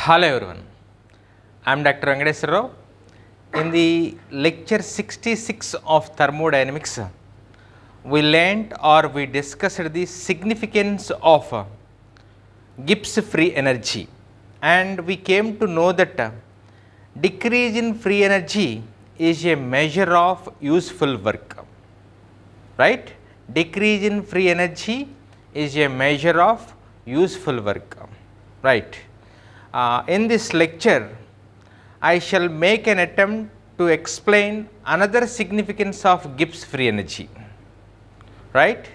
Hello everyone, I am Dr. VRAO. In the lecture 66 of thermodynamics, we learnt or we discussed the significance of Gibbs free energy, and we came to know that decrease in free energy is a measure of useful work, right? Decrease in free energy is a measure of useful work, right? In this lecture, I shall make an attempt to explain another significance of Gibbs free energy, right?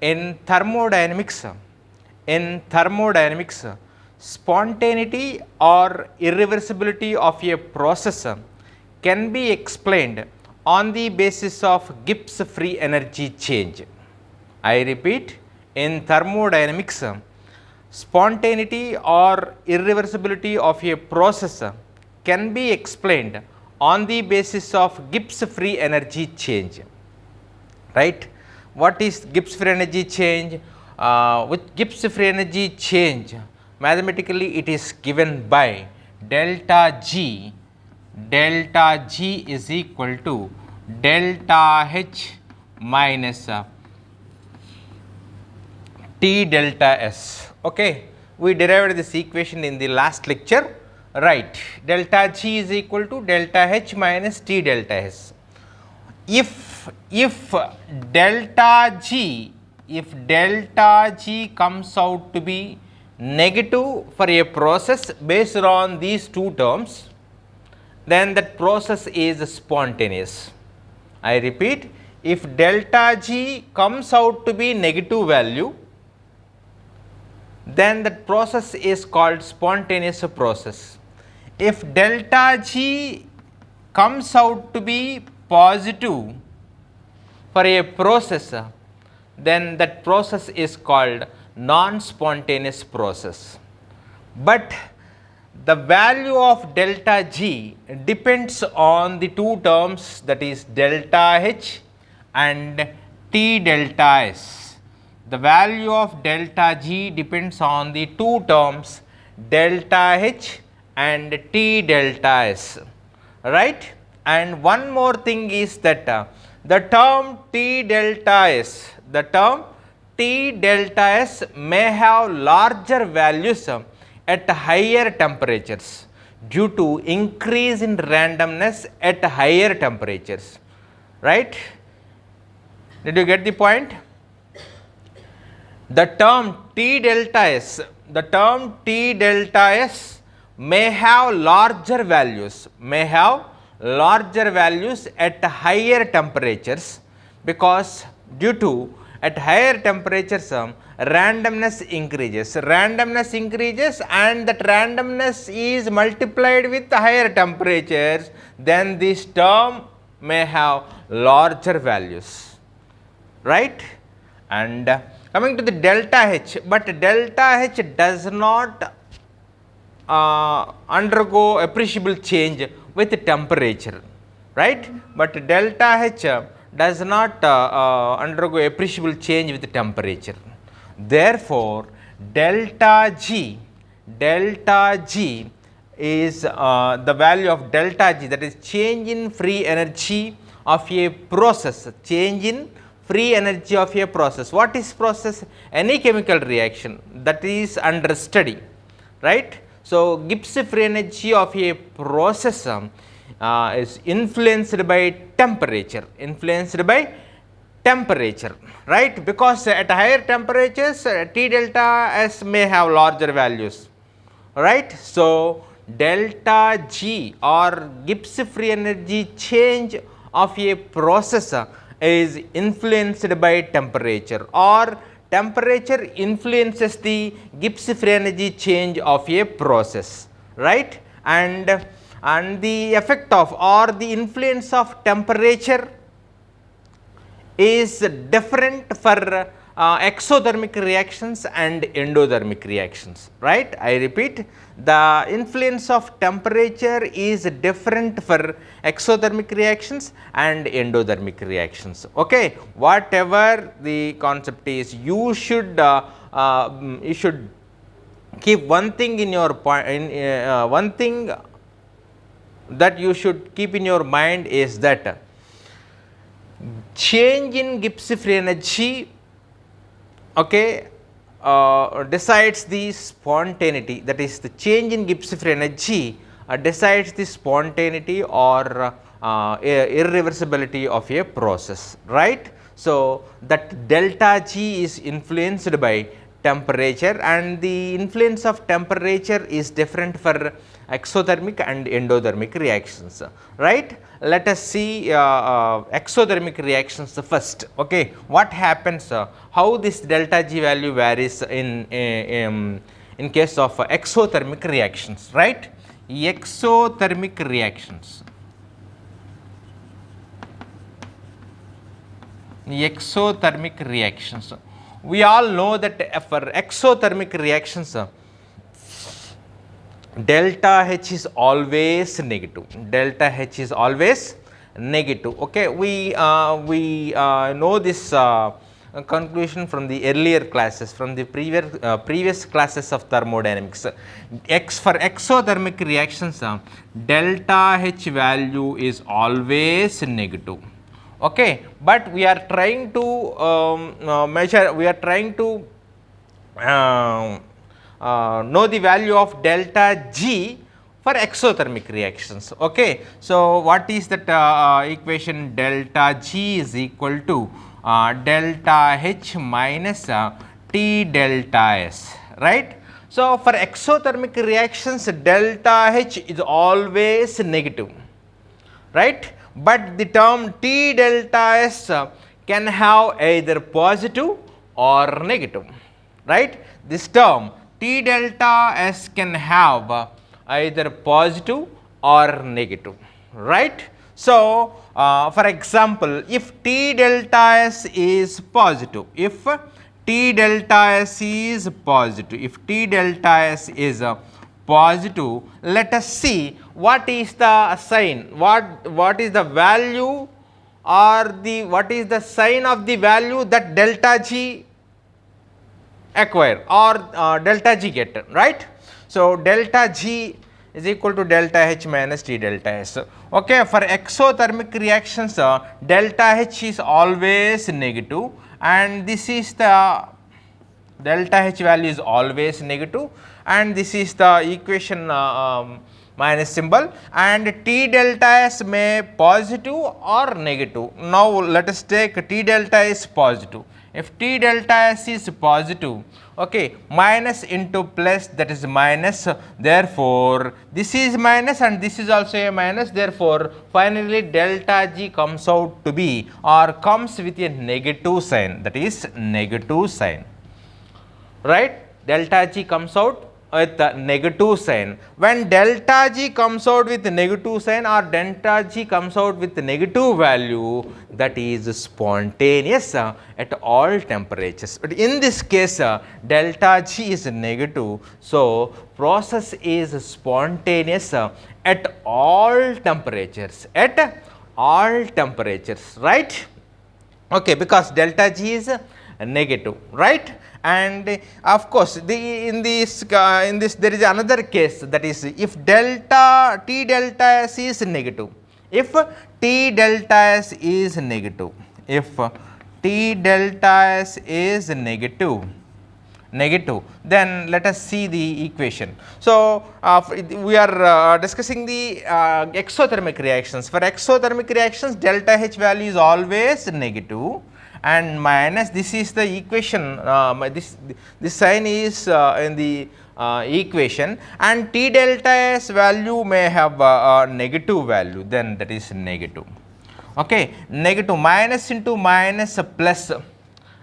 In thermodynamics, spontaneity or irreversibility of a process can be explained on the basis of Gibbs free energy change. I repeat, in thermodynamics, spontaneity or irreversibility of a process can be explained on the basis of Gibbs free energy change, right? What is Gibbs free energy change? With Gibbs free energy change, mathematically it is given by delta G is equal to delta H minus T delta S. Okay, we derived this equation in the last lecture, right? Delta G is equal to delta H minus T delta S. If delta G comes out to be negative for a process based on these two terms, then that process is spontaneous. I repeat, if delta G comes out to be negative value, then that process is called spontaneous process. If delta G comes out to be positive for a process, then that process is called non-spontaneous process. But the value of delta G depends on the two terms, that is delta H and T delta S. The value of delta G depends on the two terms delta H and T delta S, right? And one more thing is that the term T delta S may have larger values at higher temperatures due to increase in randomness at higher temperatures, right? Did you get the point? The term T delta S may have larger values at higher temperatures, because due to at higher temperatures randomness increases and that randomness is multiplied with higher temperatures, then this term may have larger values, right? And coming to the delta H, but delta H does not undergo appreciable change with temperature, right? But delta H does not undergo appreciable change with temperature. Therefore, delta G is the value of delta G, that is change in free energy of a process, What is process? Any chemical reaction that is under study, right? So, Gibbs free energy of a process is influenced by temperature, right? Because at higher temperatures T delta S may have larger values, right? So, delta G or Gibbs free energy change of a process is influenced by temperature, or temperature influences the Gibbs free energy change of a process, right? And the effect of or the influence of temperature is different for exothermic reactions and endothermic reactions, right? I repeat, the influence of temperature is different for exothermic reactions and endothermic reactions. Okay, whatever the concept is, you should keep one thing in your one thing that you should keep in your mind is that change in Gibbs free energy, okay, decides the spontaneity, that is the change in Gibbs free energy decides the spontaneity or irreversibility of a process, right. So, that delta G is influenced by temperature, and the influence of temperature is different for exothermic and endothermic reactions, right. Let us see exothermic reactions first. Okay, what happens, how this delta G value varies in case of exothermic reactions, right. Exothermic reactions. Exothermic reactions. We all know that for exothermic reactions, delta H is always negative. Delta H is always negative. Okay, we know this conclusion from the earlier classes, from the previous classes of thermodynamics. For exothermic reactions, delta H value is always negative. Okay, but we are trying to measure, we are trying to know the value of delta G for exothermic reactions. Okay, so what is that equation? Delta G is equal to delta H minus T delta S, right. So, for exothermic reactions, delta H is always negative, right, but the term T delta S can have either positive or negative, right. This term T delta S can have either positive or negative, right. So, for example, if T delta S is positive, if T delta S is positive, if T delta S is positive, let us see what is the sign, what is the value or what is the sign of the value that delta G acquire or delta G get, right. So, delta G is equal to delta H minus T delta S. Okay, for exothermic reactions, delta H is always negative, and this is the delta H value is always negative, and this is the equation minus symbol, and T delta S may positive or negative. Now, let us take T delta is positive. If T delta S is positive, okay, minus into plus, that is minus, therefore, this is minus and this is also a minus, therefore, finally delta G comes out to be or comes with a negative sign, that is negative sign, right. Delta G comes out with a negative sign. When delta G comes out with a negative sign or delta G comes out with a negative value, that is spontaneous at all temperatures. But in this case, delta G is negative, so process is spontaneous at all temperatures, right. Okay, because delta G is negative, right. And of course, in this there is another case, that is if delta T delta S is negative, if T delta S is negative, if T delta S is negative, then let us see the equation. So, we are discussing the exothermic reactions. For exothermic reactions, delta H value is always negative, and minus, this is the equation, this sign is in the equation, and T delta S value may have a negative value, then that is negative. Okay, negative, minus into minus plus,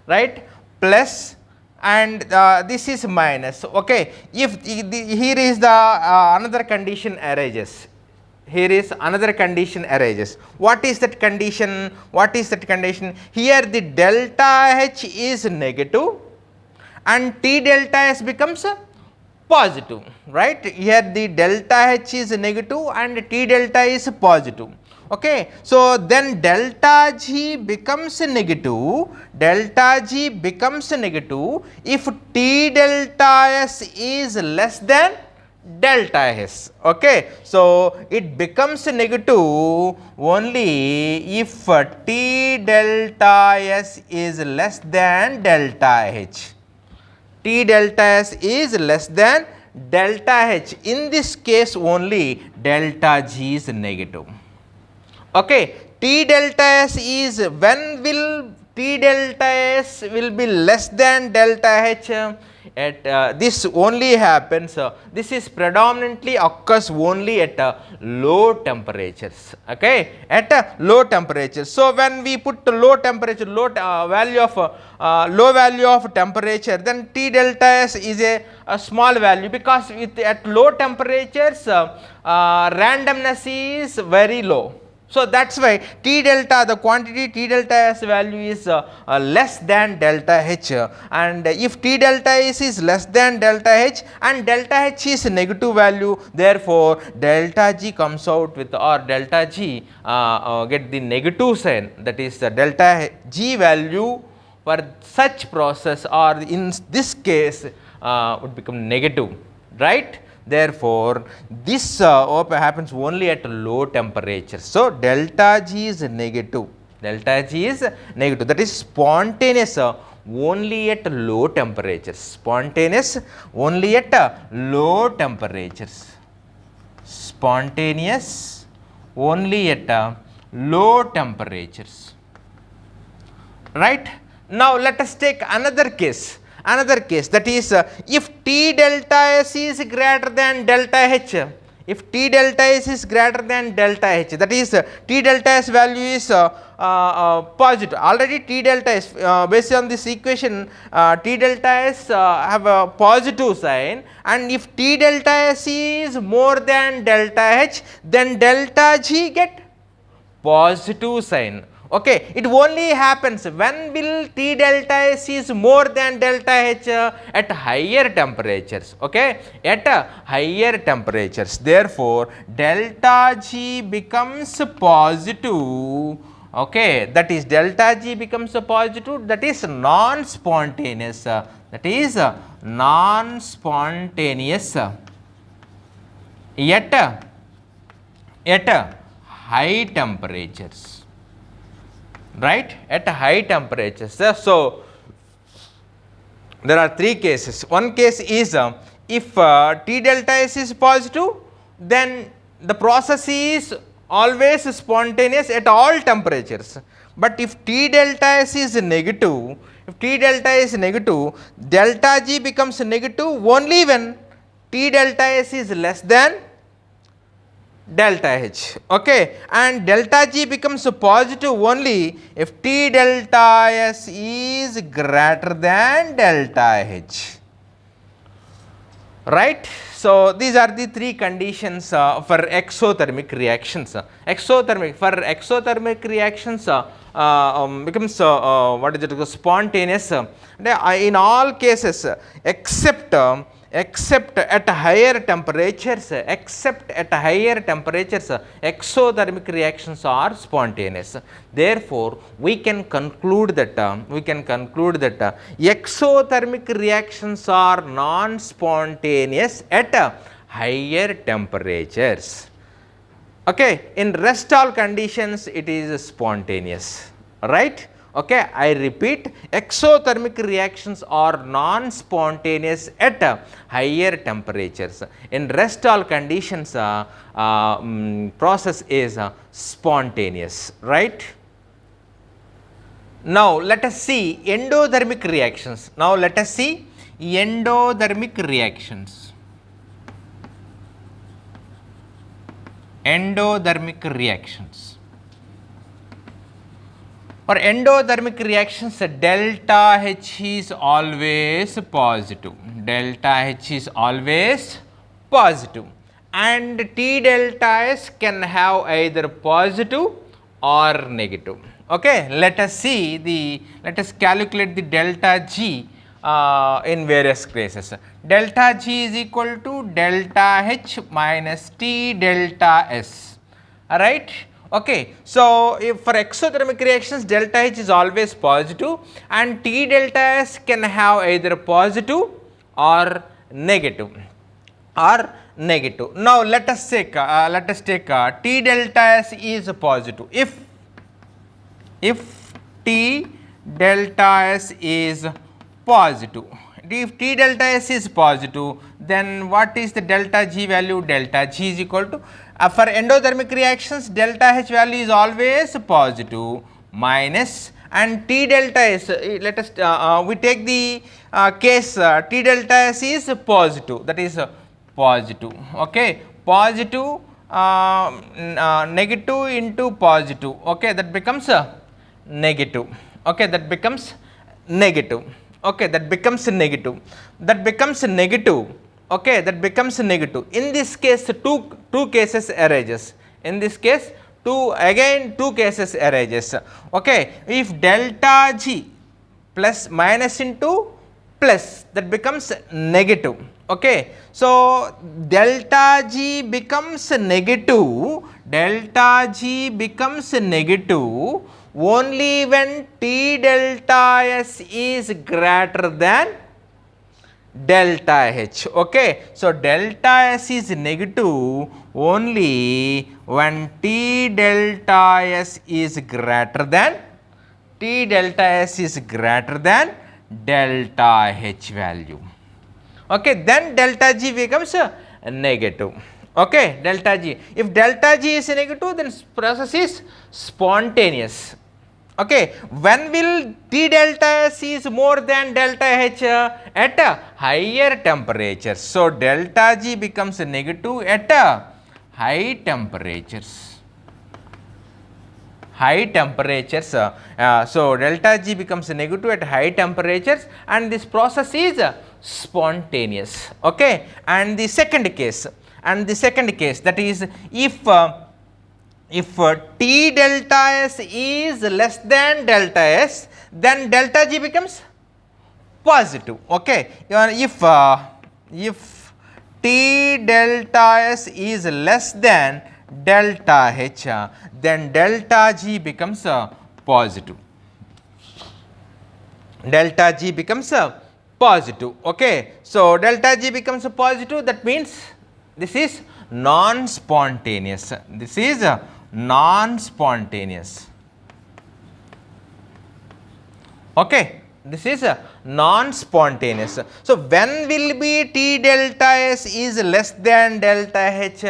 right, plus, and this is minus. Okay, if here is the another condition arises, here is another condition arises. What is that condition? What is that condition? Here the delta H is negative and T delta S becomes positive, right. Here the delta H is negative and T delta is positive. Okay, so then delta G becomes negative, delta G becomes negative if T delta S is less than delta S. Okay, so it becomes negative only if T delta S is less than delta H. T delta S is less than delta H. In this case only delta G is negative. Okay, T delta S is, when will T delta S will be less than delta H? At this only happens, this is predominantly occurs only at low temperatures. Okay, at low temperatures. So when we put low temperature, low value of temperature, then T delta S is a small value, because at low temperatures randomness is very low. So that's why T delta, the quantity T delta S value is less than delta H, and if T delta S is less than delta H and delta H is negative value, therefore delta G comes out with, or delta G get the negative sign, that is the delta G value for such process, or in this case would become negative, right? Therefore, this happens only at low temperatures. So, delta G is negative. Delta G is negative. That is spontaneous only at low temperatures. Spontaneous only at low temperatures. Spontaneous only at low temperatures. Right? Now, let us take another case. That is, if T delta S is greater than delta H, if T delta S is greater than delta H, that is T delta S value is positive. Already T delta S, based on this equation, T delta S have a positive sign, and if T delta S is more than delta H, then delta G get positive sign. Okay, it only happens when will T delta S is more than delta H? At higher temperatures. Okay, at higher temperatures. Therefore, delta G becomes positive. Okay, that is delta G becomes positive. That is non-spontaneous. That is non-spontaneous at high temperatures. Right, at high temperatures. So there are three cases. One case is if T delta S is positive, then the process is always spontaneous at all temperatures. But if T delta S is negative, delta G becomes negative only when T delta S is less than delta H. Okay, and delta G becomes positive only if T delta S is greater than delta H. Right? So these are the three conditions for exothermic reactions. For exothermic reactions becomes spontaneous in all cases except at higher temperatures, exothermic reactions are spontaneous. Therefore, we can conclude that exothermic reactions are non-spontaneous at higher temperatures. Okay, in rest all conditions it is spontaneous, right? Okay, I repeat, exothermic reactions are non-spontaneous at higher temperatures. In rest all conditions, process is spontaneous, right? Now, let us see endothermic reactions. Endothermic reactions. For endothermic reactions, delta H is always positive. And T delta S can have either positive or negative. Okay, let us calculate the delta G in various cases. Delta G is equal to delta H minus T delta S. Alright. Okay, so if for exothermic reactions delta H is always positive and T delta S can have either positive or negative or negative. Now let us take T delta S is positive. If T delta S is positive, if T delta S is positive, then what is the delta G value? Delta G is equal to, for endothermic reactions delta H value is always positive minus, and T delta S, let us we take the case T delta S is positive, that is positive, okay, positive negative into positive, okay, that becomes negative, okay, that becomes negative, okay, that becomes negative, that becomes negative, okay, that becomes negative. In this case two cases arises, in this case two cases arises, okay. If delta G plus minus into plus, that becomes negative, okay. So delta G becomes negative, delta G becomes negative only when T delta S is greater than delta H, okay. So delta S is negative only when T delta S is greater than delta H value, okay, then delta G becomes negative, okay, delta G. If delta G is negative, then process is spontaneous, okay. When will T delta S is more than delta H? At a higher temperature. So delta G becomes negative at high temperatures. So delta G becomes negative at high temperatures, and this process is spontaneous, okay. And the second case, that is if T delta S is less than delta S, then delta G becomes positive, okay. If T delta S is less than delta H, then delta G becomes positive. Delta G becomes positive, okay. So delta G becomes positive, that means this is non-spontaneous. This is non-spontaneous, okay. This is non-spontaneous. So when will be T delta S is less than delta H?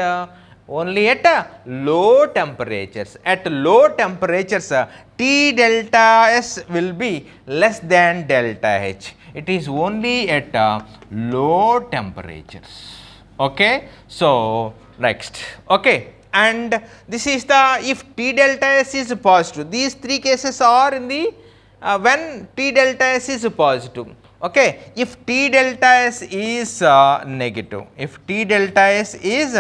Only at low temperatures. At low temperatures, T delta S will be less than delta H. It is only at low temperatures, okay. So next, okay. And this is the, if T delta S is positive, these three cases are in the when T delta S is positive, okay. If T delta S is negative, if T delta S is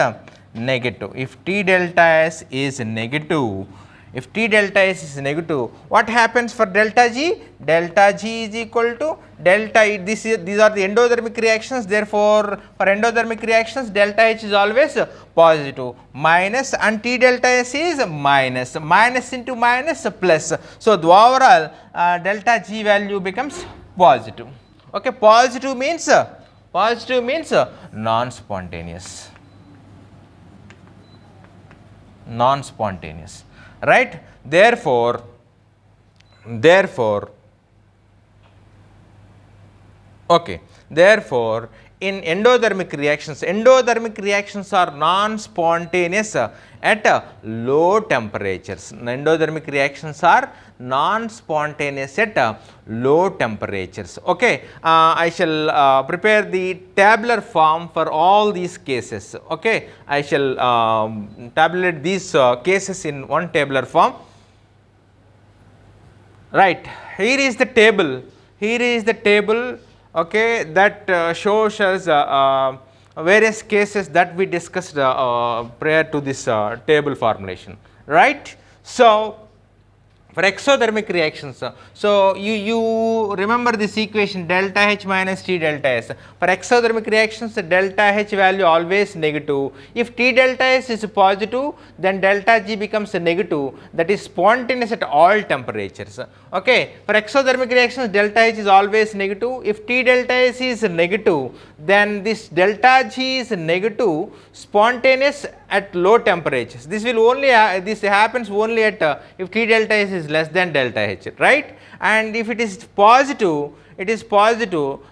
negative, if T delta S is negative, if T delta S is negative, what happens for delta G? Delta G is equal to delta, these are the endothermic reactions, therefore for endothermic reactions delta H is always positive, minus, and T delta S is minus, minus into minus plus. So the overall delta G value becomes positive, okay. Positive means non-spontaneous, non-spontaneous, right. Therefore okay, therefore in endothermic reactions are non-spontaneous at low temperatures. Endothermic reactions are non-spontaneous at low temperatures, okay. I shall prepare the tabular form for all these cases, okay. I shall tabulate these cases in one tabular form, right. Here is the table, okay, that shows us various cases that we discussed prior to this table formulation, right. So for exothermic reactions. So you remember this equation delta H minus T delta S. For exothermic reactions, the delta H value always negative. If T delta S is positive, then delta G becomes negative, that is spontaneous at all temperatures. Okay, for exothermic reactions delta H is always negative. If T delta S is negative, then this delta G is negative, spontaneous at low temperatures. This will only this happens only at if T delta S is less than delta H, right? And if it is positive,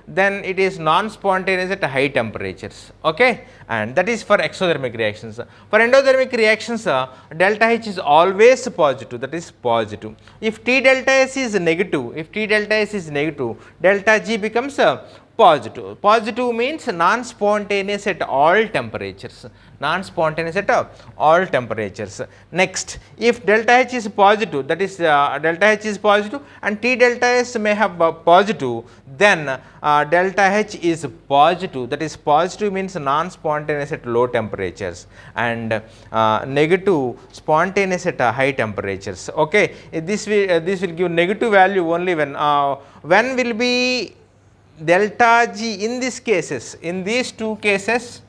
then it is non-spontaneous at high temperatures. Okay, and that is for exothermic reactions. For endothermic reactions, delta H is always positive, that is positive. If T delta S is negative, delta G becomes positive. Positive means non-spontaneous at all temperatures. Non-spontaneous at all temperatures. Next, if delta H is positive, that is delta H is positive and T delta S may have positive, then delta H is positive, that is positive means non-spontaneous at low temperatures, and negative spontaneous at high temperatures. Okay, this will give negative value only when will be delta G in these cases, in these two cases,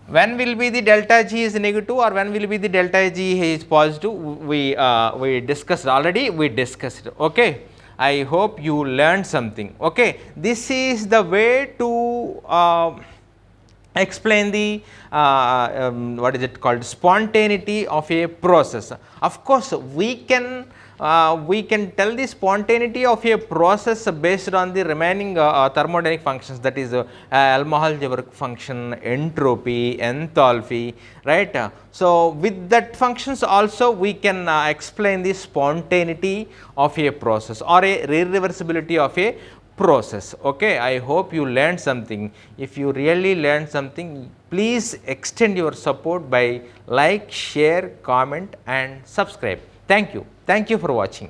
when will be the delta G is negative or when will be the delta G is positive, we discussed already, okay. I hope you learned something. Okay, this is the way to explain the what is it called, spontaneity of a process. Of course, we can tell the spontaneity of a process based on the remaining thermodynamic functions, that is Helmholtz function, entropy, enthalpy, right? So with that functions also we can explain the spontaneity of a process or a irreversibility of a process. Okay, I hope you learned something. If you really learned something, please extend your support by like, share, comment and subscribe. Thank you for watching.